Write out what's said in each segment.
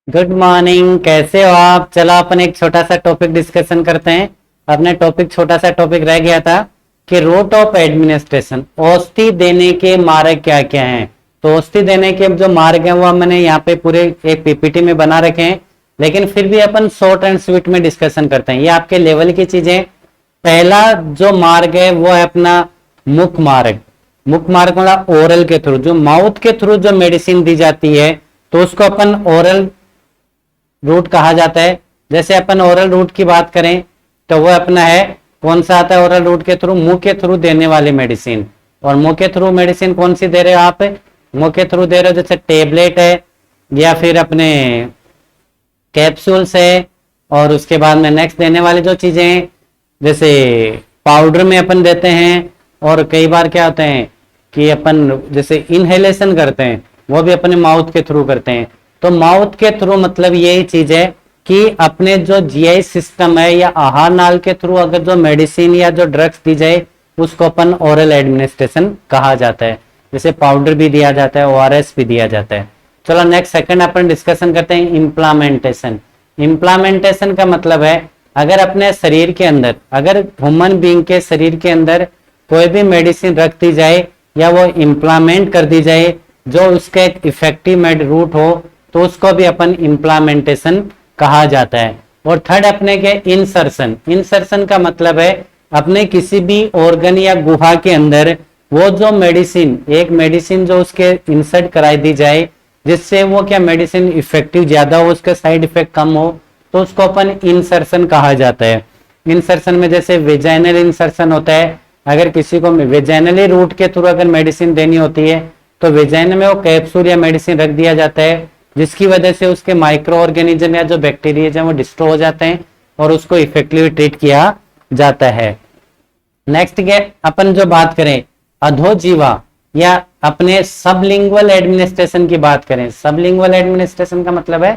Good morning. कैसे हो आप? चलो अपन एक छोटा सा टॉपिक डिस्कशन करते हैं। अपने छोटा सा टॉपिक रह गया था कि रूट ऑफ एडमिनिस्ट्रेशन, औषधि देने के मार्ग क्या क्या हैं। तो औषधि देने के जो मार्ग हैं वो मैंने यहाँ पे पूरे एक पीपीटी में बना रखे हैं, लेकिन फिर भी अपन शॉर्ट एंड स्वीट में डिस्कशन करते हैं। ये आपके लेवल की चीजें। पहला जो मार्ग है वो है अपना मुख मार्ग। मुख मार्ग मतलब ओरल के थ्रू, जो माउथ के थ्रू जो मेडिसिन दी जाती है तो उसको अपन ओरल रूट कहा जाता है। जैसे अपन ओरल रूट की बात करें तो वो अपना है, कौन सा आता है ओरल रूट के थ्रू? मुंह के थ्रू देने वाली मेडिसिन। और मुंह के थ्रू मेडिसिन कौन सी दे रहे हो आप? मुंह के थ्रू दे रहे हो, जैसे टेबलेट है या फिर अपने कैप्सूल्स है। और उसके बाद में नेक्स्ट देने वाली जो चीजें हैं, जैसे पाउडर में अपन देते हैं। और कई बार क्या होते हैं कि अपन जैसे इनहेलेशन करते हैं, वो भी अपने माउथ के थ्रू करते हैं। तो माउथ के थ्रू मतलब यही चीज है कि अपने जो जीआई सिस्टम है या आहार नाल के थ्रू अगर जो मेडिसिन या जो ड्रग्स दी जाए उसको अपन ओरल एडमिनिस्ट्रेशन कहा जाता है। जैसे पाउडर भी दिया जाता है, ओआरएस भी दिया जाता है। चलो नेक्स्ट सेकंड अपन डिस्कशन करते हैं इम्प्लामेंटेशन। इम्प्लामेंटेशन का मतलब है अगर अपने शरीर के अंदर, अगर ह्यूमन बीइंग के शरीर के अंदर कोई भी मेडिसिन रख दी जाए या वो इम्प्लामेंट कर दी जाए जो उसका एक इफेक्टिव रूट हो, तो उसको भी अपन इम्प्लामेंटेशन कहा जाता है। और थर्ड अपने के इंसर्शन। इंसर्शन का मतलब है अपने किसी भी ऑर्गन या गुहा के अंदर वो जो मेडिसिन, एक मेडिसिन जो उसके इंसर्ट कराई दी जाए जिससे वो क्या मेडिसिन इफेक्टिव ज्यादा हो, उसका साइड इफेक्ट कम हो, तो उसको अपन इंसर्शन कहा जाता है। इंसर्शन में जैसे वेजाइनल इंसर्शन होता है, अगर किसी को वेजाइनली रूट के थ्रू अगर मेडिसिन देनी होती है तो वेजाइन में वो कैप्सूल या मेडिसिन रख दिया जाता है, जिसकी वजह से उसके माइक्रो ऑर्गेनिज्म या जो बैक्टीरिया है वो डिस्ट्रॉय हो जाते हैं और उसको इफेक्टिवली ट्रीट किया जाता है। नेक्स्ट के अपन जो बात करें अधोजीवा या अपने सबलिंगुअल एडमिनिस्ट्रेशन की बात करें। सबलिंगुअल एडमिनिस्ट्रेशन का मतलब है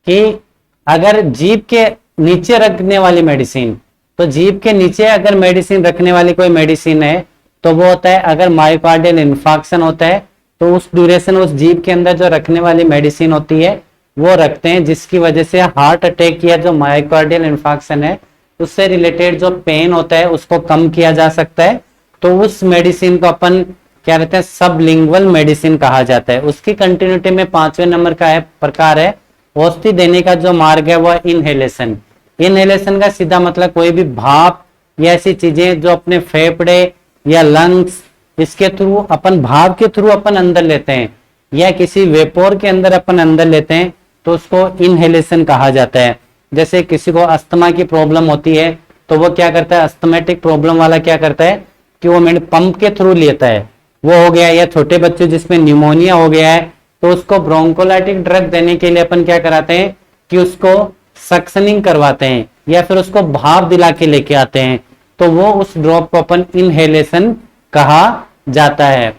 कि अगर जीभ के नीचे रखने वाली मेडिसिन, तो जीभ के नीचे अगर मेडिसिन रखने वाली कोई मेडिसिन है तो वो होता है, अगर मायोकार्डियल इन्फार्क्शन होता है तो उस ड्यूरेशन उस जीभ के अंदर जो रखने वाली मेडिसिन होती है वो रखते हैं, जिसकी वजह से हार्ट अटैक या जो मायोकार्डियल इन्फार्क्शन है उससे रिलेटेड जो पेन होता है उसको कम किया जा सकता है। तो उस मेडिसिन को अपन क्या कहते हैं, सबलिंगुअल मेडिसिन कहा जाता है। उसकी कंटिन्यूटी में 5वें नंबर का है प्रकार है औषधि देने का जो मार्ग है वह इनहेलेशन। इनहेलेशन का सीधा मतलब कोई भी भाप या ऐसी चीजें जो अपने फेफड़े या लंग्स, इसके थ्रू अपन भाप के थ्रू अपन अंदर लेते हैं या किसी वेपोर के अंदर अपन अंदर लेते हैं तो उसको इनहेलेशन कहा जाता है। जैसे किसी को अस्थमा की प्रॉब्लम होती है तो वो क्या करता है, अस्थमेटिक प्रॉब्लम वाला क्या करता है कि वो पंप के थ्रू लेता है, वो हो गया। या छोटे बच्चे जिसमें न्यूमोनिया हो गया है तो उसको ब्रोंकोलाइटिक ड्रग देने के लिए अपन क्या कराते हैं कि उसको सक्शनिंग करवाते हैं या फिर उसको भाप दिला के लेके आते हैं, तो वो उस ड्रॉप को अपन इनहेलेशन कहा जाता है।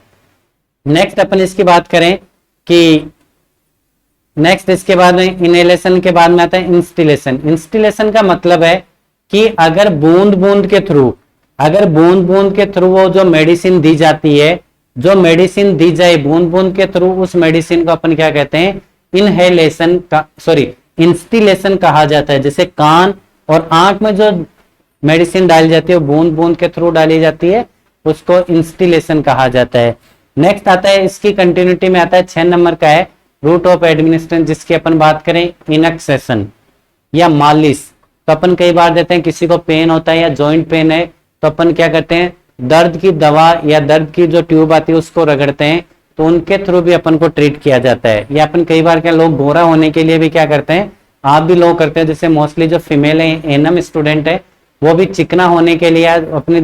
नेक्स्ट अपन इसकी बात करें कि नेक्स्ट इसके बाद में इनहेलेशन के बाद में आता है इंस्टिलेशन। इंस्टिलेशन का मतलब है कि अगर बूंद बूंद के थ्रू, अगर बूंद बूंद के थ्रू वो जो मेडिसिन दी जाती है, जो मेडिसिन दी जाए बूंद बूंद के थ्रू, उस मेडिसिन को अपन क्या कहते हैं, इनहेलेशन का इंस्टिलेशन कहा जाता है। जैसे कान और आंख में जो मेडिसिन डाली जाती है बूंद बूंद के थ्रू डाली जाती है, उसको इंस्टिलेशन कहा जाता है। नेक्स्ट आता है, इसकी कंटिन्यूटी में आता है 6 नंबर का है रूट ऑफ एडमिनिस्ट्रेशन, जिसकी अपन बात करें इनक्सेशन या मालिश। तो अपन कई बार देते हैं किसी को पेन होता है या जॉइंट पेन है तो अपन क्या करते हैं, दर्द की दवा या दर्द की जो ट्यूब आती है उसको रगड़ते हैं, तो उनके थ्रू भी अपन को ट्रीट किया जाता है। या अपन कई बार क्या लोग गोरा होने के लिए भी क्या करते हैं, आप भी लोग करते हैं, जैसे मोस्टली जो फीमेल है एनएम स्टूडेंट है वो भी चिकना होने के लिए अपने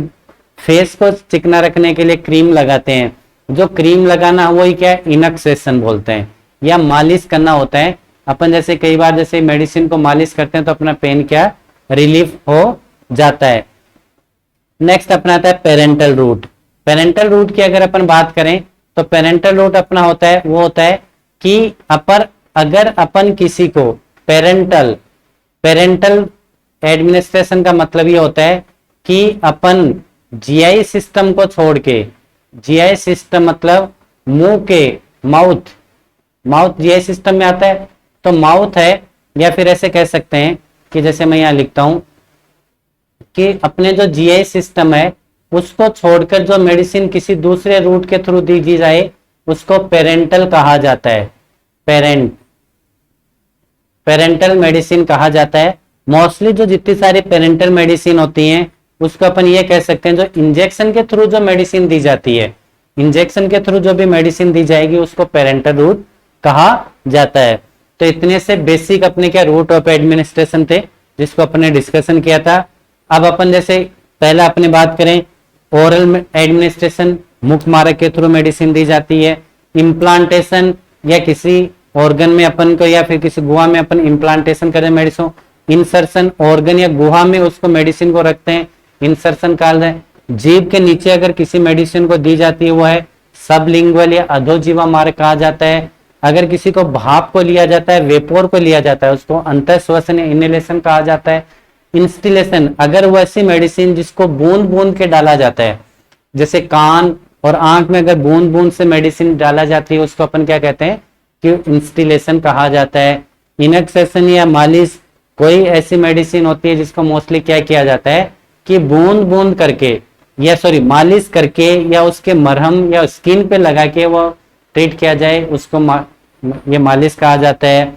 फेस को चिकना रखने के लिए क्रीम लगाते हैं। जो क्रीम लगाना वही क्या है, इनक्सेशन बोलते हैं, या मालिश करना होता है। अपन जैसे कई बार जैसे मेडिसिन को मालिश करते हैं तो अपना पेन क्या रिलीफ हो जाता है। नेक्स्ट अपना आता है पेरेंटल रूट। पेरेंटल रूट की अगर अपन बात करें तो पेरेंटल रूट अपना होता है, वो होता है कि अगर अपन किसी को पेरेंटल एडमिनिस्ट्रेशन का मतलब ये होता है कि अपन जीआई सिस्टम को छोड़ के, जीआई सिस्टम मतलब मुंह के माउथ जीआई सिस्टम में आता है, तो माउथ है, या फिर ऐसे कह सकते हैं कि जैसे मैं यहाँ लिखता हूं कि अपने जो जीआई सिस्टम है उसको छोड़कर जो मेडिसिन किसी दूसरे रूट के थ्रू दी जाए उसको पेरेंटल कहा जाता है। पेरेंटल मेडिसिन कहा जाता है। मोस्टली जो जितनी सारी पेरेंटल मेडिसिन होती हैं उसको अपन ये कह सकते हैं, जो इंजेक्शन के थ्रू जो मेडिसिन दी जाती है, इंजेक्शन के थ्रू जो भी मेडिसिन दी जाएगी उसको पेरेंटल रूट कहा जाता है। तो इतने से बेसिक अपने क्या रूट ऑफ एडमिनिस्ट्रेशन थे जिसको अपने डिस्कशन किया था। अब अपन जैसे पहला अपने बात करें ओरल एडमिनिस्ट्रेशन, मुख मार्ग के थ्रू मेडिसिन दी जाती है। इम्प्लांटेशन या किसी ऑर्गन में अपन को या फिर किसी गुहा में अपन इम्प्लांटेशन करें मेडिसिन। इंसर्शन ऑर्गन या गुहा में उसको मेडिसिन को रखते हैं, इंसर्शन काल है। जीभ के नीचे अगर किसी मेडिसिन को दी जाती है वो है सबलिंगुअल या अधोजीवा मार्ग कहा जाता है। अगर किसी को भाप को लिया जाता है, वेपोर को लिया जाता है, उसको अंतःश्वसन या इनहेलेशन कहा जाता है। इंस्टिलेशन अगर वो ऐसी मेडिसिन जिसको बूंद बूंद के डाला जाता है, जैसे कान और आंख में अगर बूंद बूंद से मेडिसिन डाला जाती है उसको अपन क्या कहते हैं कि इंस्टिलेशन कहा जाता है। इनेक्सेशन या मालिश कोई ऐसी मेडिसिन होती है जिसको मोस्टली क्या किया जाता है कि बूंद बूंद करके या मालिश करके या उसके मरहम या स्किन पे लगा के वो ट्रीट किया जाए, उसको ये मालिश कहा जाता है।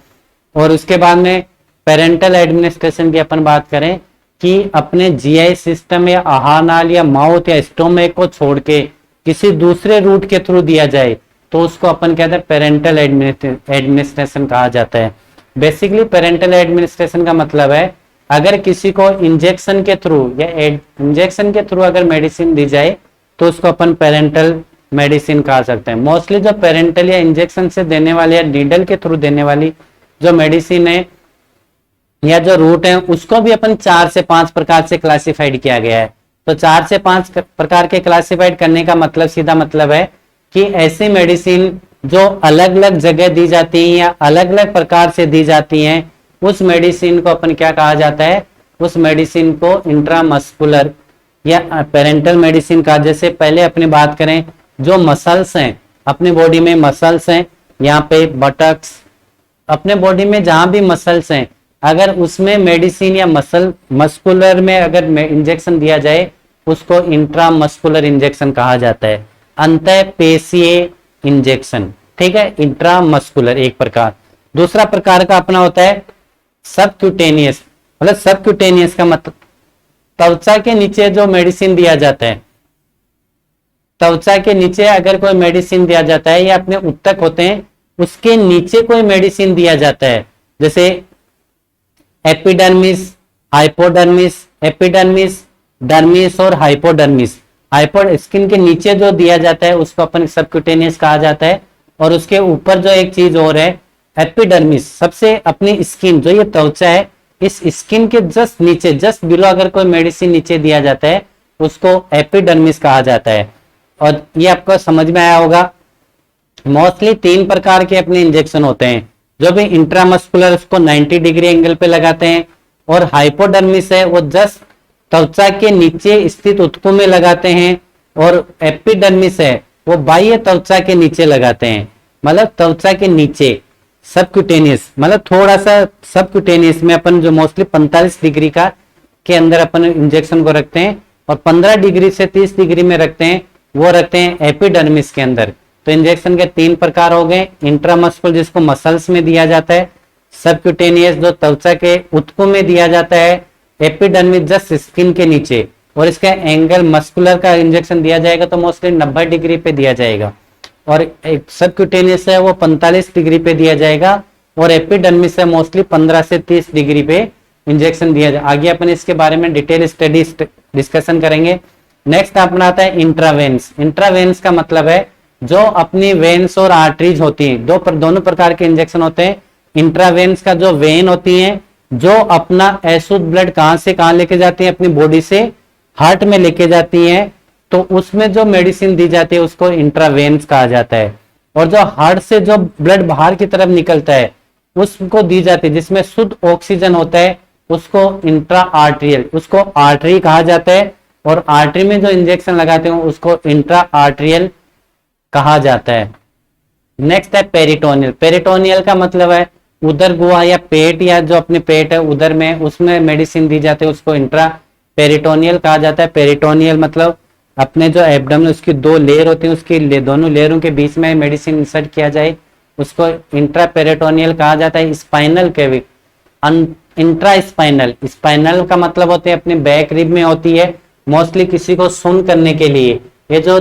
और उसके बाद में पेरेंटल एडमिनिस्ट्रेशन की अपन बात करें कि अपने जीआई सिस्टम या आहार नाल या माउथ या स्टोमक को छोड़ के किसी दूसरे रूट के थ्रू दिया जाए तो उसको अपन कहते हैं पेरेंटल एडमिनिस्ट्रेशन कहा जाता है। बेसिकली पेरेंटल एडमिनिस्ट्रेशन का मतलब है अगर किसी को इंजेक्शन के थ्रू या इंजेक्शन के थ्रू अगर मेडिसिन दी जाए तो उसको अपन पेरेंटल मेडिसिन कहा सकते हैं। मोस्टली जो पेरेंटल या इंजेक्शन से देने वाले या नीडल के थ्रू देने वाली जो मेडिसिन है या जो रूट है उसको भी अपन 4 से 5 प्रकार से क्लासिफाइड किया गया है। तो 4 से 5 प्रकार के क्लासिफाइड करने का मतलब सीधा मतलब है कि ऐसी मेडिसिन जो अलग अलग जगह दी जाती है या अलग अलग प्रकार से दी जाती हैं उस मेडिसिन को अपन क्या कहा जाता है, उस मेडिसिन को इंट्रामस्कुलर या पेरेंटल मेडिसिन का। जैसे पहले अपनी बात करें जो मसल्स हैं अपने बॉडी में, मसल्स हैं यहाँ पे बटक्स, अपने बॉडी में जहां भी मसल्स हैं अगर उसमें मेडिसिन या मस्कुलर में अगर इंजेक्शन दिया जाए उसको इंट्रामस्कुलर इंजेक्शन कहा जाता है। अंतःपेशीय इंजेक्शन, ठीक है, इंट्रामस्कुलर एक प्रकार। दूसरा प्रकार का अपना होता है सबक्यूटेनियस, मतलब सबक्यूटेनियस का मतलब त्वचा के नीचे जो मेडिसिन दिया जाता है, त्वचा के नीचे अगर कोई मेडिसिन दिया जाता है या अपने उत्तक होते हैं उसके नीचे कोई मेडिसिन दिया जाता है, जैसे एपिडर्मिस, हाइपोडर्मिस, एपिडर्मिस, डर्मिस और हाइपोडर्मिस। स्किन के नीचे जो दिया जाता है उसको अपन सबक्यूटेनियस कहा जाता है। और उसके ऊपर जो एक चीज और है एपिडर्मिस, सबसे अपनी स्किन जो ये त्वचा है इस स्किन के जस्ट नीचे, जस्ट बिलो अगर कोई मेडिसिन नीचे दिया जाता है उसको एपिडर्मिस कहा जाता है। और ये आपको समझ में आया होगा। मोस्टली 3 प्रकार के अपने इंजेक्शन होते हैं, जो भी इंट्रामस्कुलर उसको 90 डिग्री एंगल पे लगाते हैं, और हाइपोडर्मिस है वो जस्ट त्वचा के नीचे स्थित ऊतकों में लगाते हैं, और एपिडर्मिस है वो बाह्य त्वचा के नीचे लगाते हैं, मतलब त्वचा के नीचे। सबक्यूटेनियस मतलब थोड़ा सा सबक्यूटेनियस में अपन जो मोस्टली 45 डिग्री का के अंदर अपन इंजेक्शन को रखते हैं, और 15 डिग्री से 30 डिग्री में रखते हैं, वो रखते हैं एपिडर्मिस के अंदर। तो इंजेक्शन के 3 प्रकार हो गए, इंट्रामस्कुलर जिसको मसल्स में दिया जाता है, सबक्यूटेनियस जो त्वचा के ऊतकों में दिया जाता है, एपिडर्मिस जस्ट स्किन के नीचे। और इसका एंगल मस्कुलर का इंजेक्शन दिया जाएगा तो मोस्टली 90 डिग्री पे दिया जाएगा, और एक सबक्यूटेनियस है वो 45 डिग्री पे दिया जाएगा, और एपिडर्मिस है मोस्टली 15 से 30 डिग्री पे इंजेक्शन दिया जाए। आगे अपन इसके बारे में डिटेल स्टडी डिस्कशन करेंगे। नेक्स्ट अपना आता है इंट्रावेन्स। इंट्रावेन्स का मतलब है जो अपनी वेन्स और आर्टरीज होती हैं, दोनों प्रकार के इंजेक्शन होते हैं। इंट्रावेन्स का जो वेन होती है जो अपना अशुद्ध ब्लड कहां से कहां लेके जाती है, अपनी बॉडी से हार्ट में लेके जाती है, तो उसमें जो मेडिसिन दी जाती है उसको इंट्रावेन्स कहा जाता है। और जो हार्ट से जो ब्लड बाहर की तरफ निकलता है उसको दी जाती है, जिसमें शुद्ध ऑक्सीजन होता है, उसको इंट्रा आर्टरियल, उसको आर्टरी कहा जाता है। और आर्टरी में जो इंजेक्शन लगाते हैं उसको इंट्रा आर्टरियल कहा जाता है। नेक्स्ट है पेरिटोनियल। पेरिटोनियल का मतलब है उदर गुहा या पेट, या जो अपने पेट है उदर में, उसमें मेडिसिन दी जाती है, उसको इंट्रा पेरिटोनियल कहा जाता है। पेरिटोनियल मतलब अपने जो एब्डोमेन उसकी दो लेयर होती है, उसकी दोनों लेयरों के बीच में मेडिसिन इंसर्ट किया जाए, उसको इंट्रा पेरिटोनियल कहा जाता है। स्पाइनल केवी, इंट्रा स्पाइनल, स्पाइनल का मतलब होते हैं अपने बैक रिब में होती है, मोस्टली किसी को सुन करने के लिए। ये जो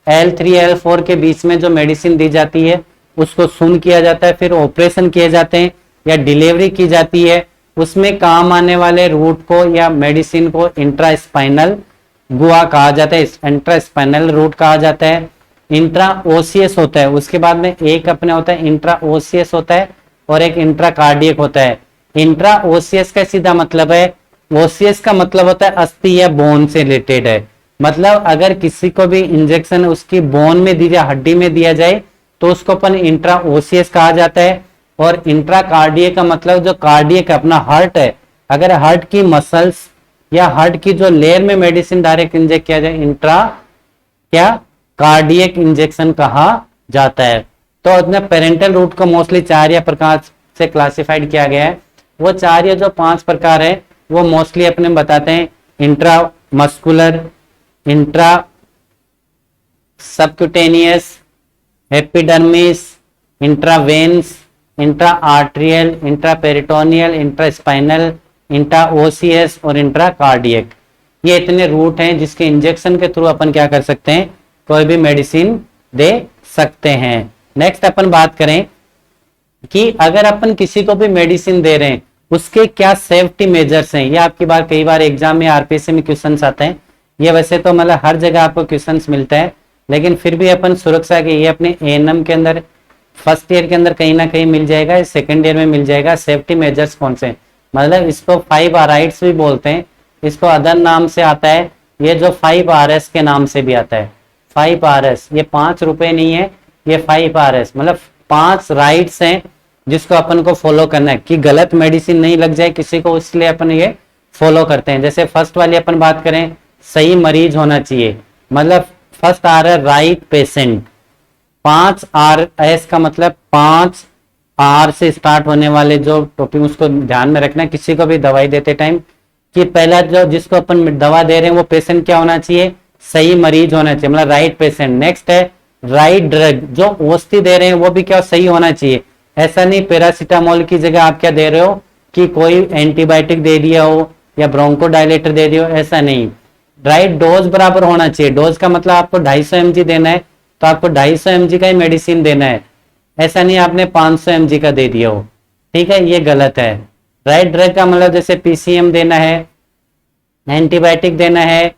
L3 L4 के बीच में जो मेडिसिन दी जाती है उसको सुन किया जाता है, फिर ऑपरेशन किए जाते हैं या डिलीवरी की जाती है, उसमें काम आने वाले रूट को या मेडिसिन को इंट्रा स्पाइनल गुहा कहा जाता है, इंट्रा स्पाइनल रूट कहा जाता है। इंट्रा ओसियस होता है, उसके बाद में एक अपने होता है इंट्रा ओसियस होता है और एक इंट्रा कार्डियक होता है। इंट्रा ओसियस का सीधा मतलब है, ओसियस का मतलब होता है अस्थि या बोन से रिलेटेड है, मतलब अगर किसी को भी इंजेक्शन उसकी बोन में दी जाए, हड्डी में दिया जाए, तो उसको अपन इंट्रा ओसियस कहा जाता है। और इंट्रा कार्डियक का मतलब जो कार्डियक अपना हार्ट है, अगर हार्ट की मसल्स या हार्ट की जो लेयर में मेडिसिन डायरेक्ट इंजेक्ट किया जाए, इंट्रा क्या कार्डियक इंजेक्शन कहा जाता है। तो अपने पेरेंटल रूट को मोस्टली 4 या प्रकार से क्लासिफाइड किया गया है। वो 4 या जो 5 प्रकार है वो मोस्टली अपने बताते हैं, intra muscular, intra subcutaneous, epidermis, intravenous, intra arterial, intra peritoneal, intra spinal, intra osseous और इंट्रा कार्डियक। ये इतने रूट हैं जिसके इंजेक्शन के थ्रू अपन क्या कर सकते हैं, कोई भी मेडिसिन दे सकते हैं। नेक्स्ट अपन बात करें कि अगर अपन किसी को भी मेडिसिन दे रहे हैं उसके क्या सेफ्टी मेजर्स हैं। ये आपकी बार कई बार एग्जाम में आरपीएससी में क्वेश्चंस आते हैं। ये वैसे तो मतलब हर जगह आपको क्वेश्चंस मिलता है, लेकिन फिर भी अपन सुरक्षा के ये अपने एएनएम के अंदर फर्स्ट ईयर के अंदर कहीं ना कहीं मिल जाएगा, सेकंड ईयर में मिल जाएगा। सेफ्टी मेजर्स कौन से, मतलब इसको 5 आराइट्स भी बोलते हैं, इसको अदर नाम से आता है, ये जो 5 RS के नाम से भी आता है। 5 RS, ये 5 रुपए नहीं है, ये 5 RS मतलब 5 राइट्स हैं जिसको अपन को फॉलो करना है कि गलत मेडिसिन नहीं लग जाए किसी को, इसलिए अपन ये फॉलो करते हैं। जैसे फर्स्ट वाली अपन बात करें, सही मरीज होना चाहिए, मतलब फर्स्ट आ रहा है राइट पेशेंट। 5 RS का मतलब 5 R से स्टार्ट होने वाले जो टॉपिक उसको ध्यान में रखना है किसी को भी दवाई देते टाइम, कि पहला जो जिसको अपन दवा दे रहे हैं वो पेशेंट क्या होना चाहिए, सही मरीज होना चाहिए, मतलब राइट पेशेंट। नेक्स्ट है राइट ड्रग, जो औषधि दे रहे हैं वो भी क्या सही होना चाहिए। ऐसा नहीं पैरासीटामोल की जगह आप क्या दे रहे हो कि कोई एंटीबायोटिक दे दिया हो या ब्रोंकोडायलेटर दे दिया हो, ऐसा नहीं। राइट डोज बराबर होना चाहिए, डोज का मतलब आपको 250 mg देना है तो आपको 250 mg का ही मेडिसिन देना है, ऐसा नहीं आपने 500 mg का दे दिया हो, ठीक है, ये गलत है। राइट ड्रग का मतलब जैसे पीसीएम देना है, एंटीबायोटिक देना है।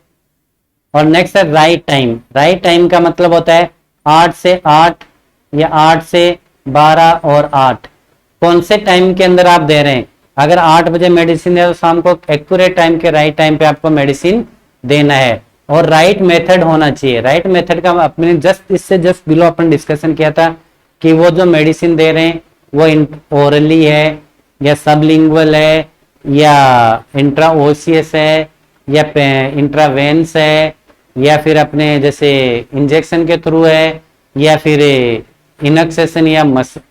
और नेक्स्ट है राइट टाइम, राइट टाइम का मतलब होता है 8 से 8 या 8 से 12 और 8, कौन से टाइम के अंदर आप दे रहे हैं। अगर 8 बजे मेडिसिन है तो शाम को एक्यूरेट टाइम के राइट टाइम पे आपको मेडिसिन देना है। और राइट मेथड होना चाहिए, राइट मेथड का अपने जस्ट बिलो अपन डिस्कशन किया था कि वो जो मेडिसिन दे रहे हैं वो ओरली है या सबलिंगुअल है या इंट्राओसियस है या इंट्रावेन्स है या फिर अपने जैसे इंजेक्शन के थ्रू है या फिर इनक्सेशन या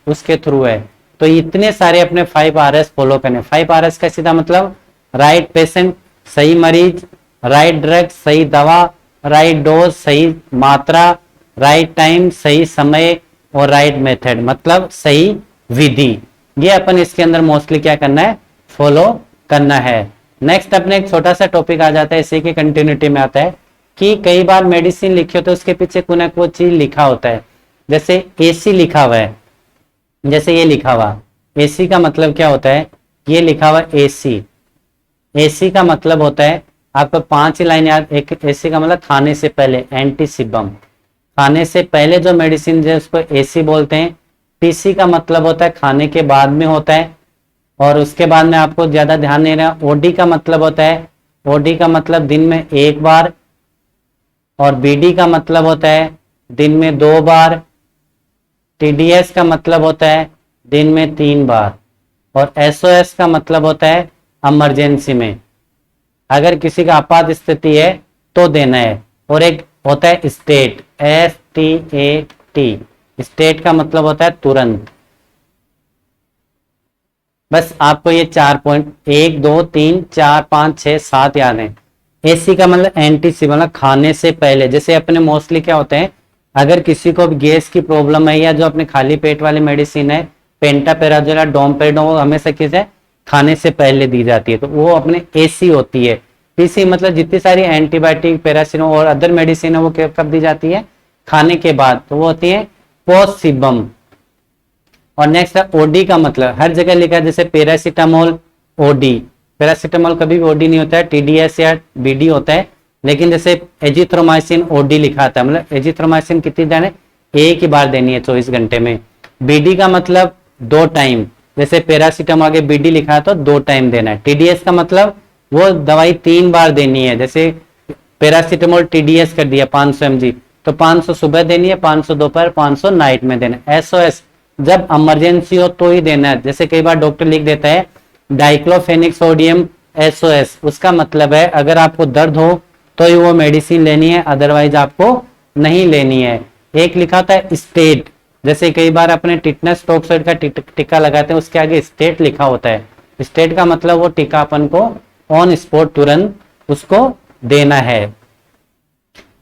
उसके थ्रू है। तो इतने सारे अपने 5 RS फॉलो करने। 5 RS का सीधा मतलब राइट पेशेंट, सही मरीज, राइट ड्रग, सही दवा, राइट डोज, सही मात्रा, राइट टाइम, सही समय और राइट मेथड मतलब सही विधि। ये अपन इसके अंदर मोस्टली क्या करना है, फॉलो करना है। नेक्स्ट अपने एक छोटा सा टॉपिक आ जाता है, इसी की कंटिन्यूटी में आता है कि कई बार मेडिसिन लिखी होती है उसके पीछे कोई ना कोई चीज लिखा होता है। जैसे AC लिखा हुआ है, जैसे ये लिखा हुआ AC का मतलब क्या होता है, ये लिखा हुआ AC, AC का मतलब होता है आपको 5 ही लाइन याद। एक AC का मतलब खाने से पहले, एंटीसिबम, खाने से पहले जो मेडिसिन है उसको AC बोलते हैं। PC का मतलब होता है खाने के बाद में होता है, और उसके बाद में आपको ज्यादा ध्यान नहीं रहा। OD का मतलब होता है, OD का मतलब दिन में 1 बार, और BD का मतलब होता है दिन में 2 बार, TDS का मतलब होता है दिन में 3 बार, और SOS का मतलब होता है इमरजेंसी में, अगर किसी का आपात स्थिति है तो देना है। और एक होता है स्टेट, STAT, स्टेट का मतलब होता है तुरंत। बस आपको ये 4 पॉइंट 1 2 3 4 5 6 7 याद है। एसी का मतलब एंटी मतलब खाने से पहले। जैसे अपने मोस्टली क्या होते हैं, अगर किसी को गैस की प्रॉब्लम है या जो अपने खाली पेट वाली मेडिसिन है पेंटापेराजोल डोमपेडो, वो हमेशा किसे खाने से पहले दी जाती है, तो वो अपने एसी होती है। पीसी मतलब जितनी सारी एंटीबायोटिक पैरासिटामोल और अदर मेडिसिन है वो कब दी जाती है, खाने के बाद, तो वो होती है पोस्टसिबम। और नेक्स्ट है ओडी का मतलब, हर जगह लिखा है जैसे पैरासिटामोल ओडी, पैरासिटामोल कभी भी ओडी नहीं होता है, टीडीएस या बीडी होता है। लेकिन जैसे एजिथ्रोमाइसिन ओडी लिखा था, मतलब एजिथ्रोमाइसिन कितनी देना, एक ही बार देनी है 24 घंटे में। बीडी का मतलब 2 टाइम, जैसे पैरासिटामोल आगे बीडी लिखा है तो 2 टाइम देना है। टीडीएस का मतलब वो दवाई 3 बार देनी है, जैसे पैरासिटामोल टीडीएस कर दिया 500 mg, तो 500 सुबह देनी है, 500 दोपहर, 500 नाइट में देना है। एसओएस जब इमरजेंसी हो तो ही देना है, जैसे कई बार डॉक्टर लिख देता है डाइक्लोफेनिक सोडियम एसओएस, उसका मतलब है अगर आपको दर्द हो तो ही वो मेडिसिन लेनी है, अदरवाइज आपको नहीं लेनी है। एक लिखा होता है स्टेट, जैसे कई बार अपने टिटनस टॉक्साइड का टीका लगाते हैं, उसके आगे स्टेट लिखा होता है। स्टेट का मतलब वो टीका अपन को ऑन स्पॉट तुरंत उसको देना है।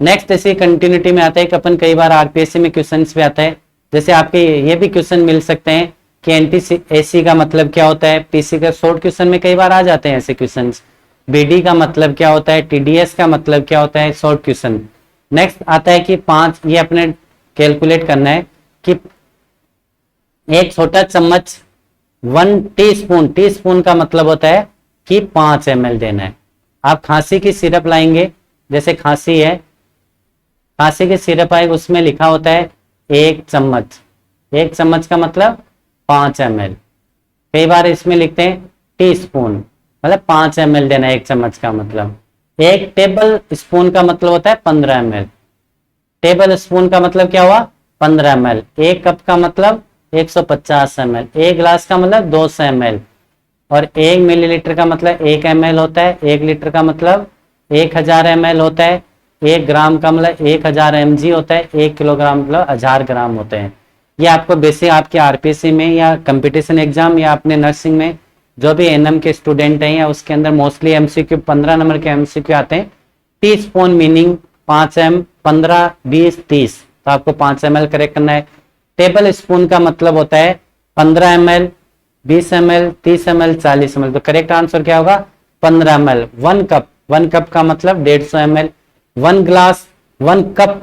नेक्स्ट ऐसी कंटिन्यूटी में आता है कि अपन कई बार आरपीएससी में क्वेश्चंस भी आता है, जैसे आपके ये भी क्वेश्चन मिल सकते हैं कि एंटी एसी का मतलब क्या होता है, पीसी का शॉर्ट क्वेश्चन में कई बार आ जाते हैं ऐसे क्वेश्चंस। बीडी का मतलब क्या होता है, टीडीएस का मतलब क्या होता है, शॉर्ट क्वेश्चन। नेक्स्ट आता है कि 5, ये अपने कैलकुलेट करना है कि एक छोटा चम्मच 1 टीस्पून, टीस्पून का मतलब होता है कि 5 ml देना है। आप खांसी की सिरप लाएंगे, जैसे खांसी है, खांसी की सिरप आएगी, उसमें लिखा होता है 1 चम्मच, 1 चम्मच का मतलब 5 ml। कई बार इसमें लिखते हैं टीस्पून, मतलब 5 ml देना है 1 चम्मच का मतलब। 1 टेबल स्पून का मतलब होता है 15 ml, टेबल स्पून का मतलब क्या हुआ 15 ml। 1 कप का मतलब 150 ml, 1 गिलास का मतलब 200 ml, और 1 मिलीलीटर का मतलब 1 ml होता है, 1 लीटर का मतलब 1000 ml होता है, 1 ग्राम का मतलब 1000 mg होता है, 1 किलोग्राम मतलब 1000 ग्राम होते हैं। ये आपको बेसिक आपके आरपीसी में या कंपटीशन एग्जाम या अपने नर्सिंग में जो भी एनएम के स्टूडेंट हैं, या उसके अंदर मोस्टली एमसीक्यू 15 नंबर के एमसीक्यू आते हैं। टीस्पून मीनिंग 5 m, 15, 20, 30, तो आपको 5 ml करेक्ट करना है। टेबल स्पून का मतलब होता है 15 ml, 20 ml, 30 ml, 40 ml, तो करेक्ट आंसर क्या होगा 15 ml। 1 कप, 1 कप का मतलब 150 ml, 1 glass 1 cup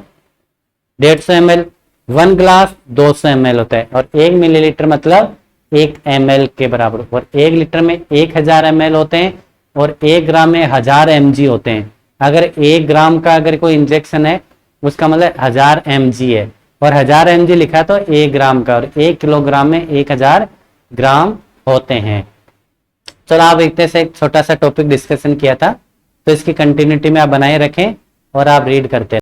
150 ml, 1 glass 200 ml होता है, और 1 मिलीलीटर मतलब 1 ml के बराबर, और 1 लीटर में 1000 ml होते हैं, और 1 ग्राम में 1000 mg होते हैं। अगर 1 ग्राम का अगर कोई इंजेक्शन है उसका मतलब 1000 mg है, और 1000 mg लिखा तो 1 ग्राम का, और 1 किलोग्राम में 1000 ग्राम होते हैं। चलो आप एक तरह से एक छोटा सा टॉपिक डिस्कशन किया था, तो इसकी कंटिन्यूटी में आप बनाए रखें और आप रीड करते हैं।